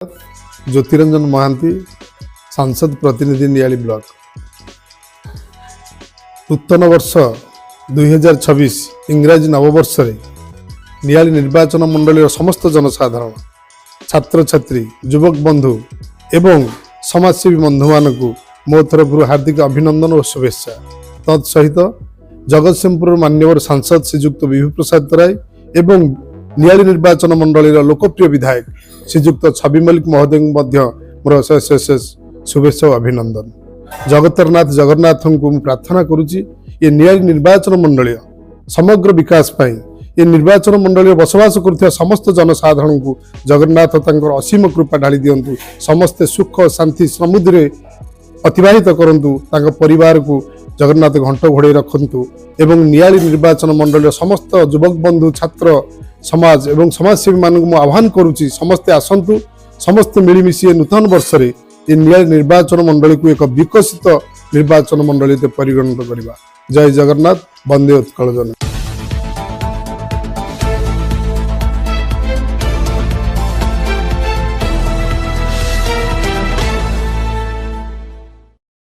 ज्योतिरंजन महांती सांसद प्रतिनिधि नियाली ब्लॉक नूतन वर्ष 2026 इंग्राजी नववर्ष नियाली निर्वाचन मंडल समस्त जनसाधारण छात्र छात्री युवक बंधु एवं समाजसेवी बंधु मान मो तरफ हार्दिक अभिनंदन और शुभेच्छा। तत्सहित जगतसिंहपुर मान्यवर सांसद श्रीजुक्त विभू प्रसाद राय एवं नियाली निर्वाचन मंडल लोकप्रिय विधायक श्रीजुक्त छवि मल्लिक महोदय मोर शेष शुभेच्छा और अभिनंदन। जगतरनाथ जगन्नाथ को प्रार्थना करुच्ची ये नियाली निर्वाचन मंडल समग्र विकास पाई ये निर्वाचन मंडल बसवास कर समस्त जनसाधारण को जगन्नाथ तंकर असीम कृपा ढाली दिंतु, समस्ते सुख शांति समृद्धि अतिबाहित करंतु, तांका परिवार को जगन्नाथ घंट घोड़े रखंतु एवं नियाली निर्वाचन मंडल समस्त युवक बंधु छात्र समाज एवं समाजसेवी मान आह्वान करुच्ची समस्ते आसंतु, समस्ते मिलमिशि नूतन वर्ष ये नियाली निर्वाचन मंडल को एक विकसित निर्वाचन मंडल परिगणित करवा। जय जगन्नाथ, वंदे उत्कल जन।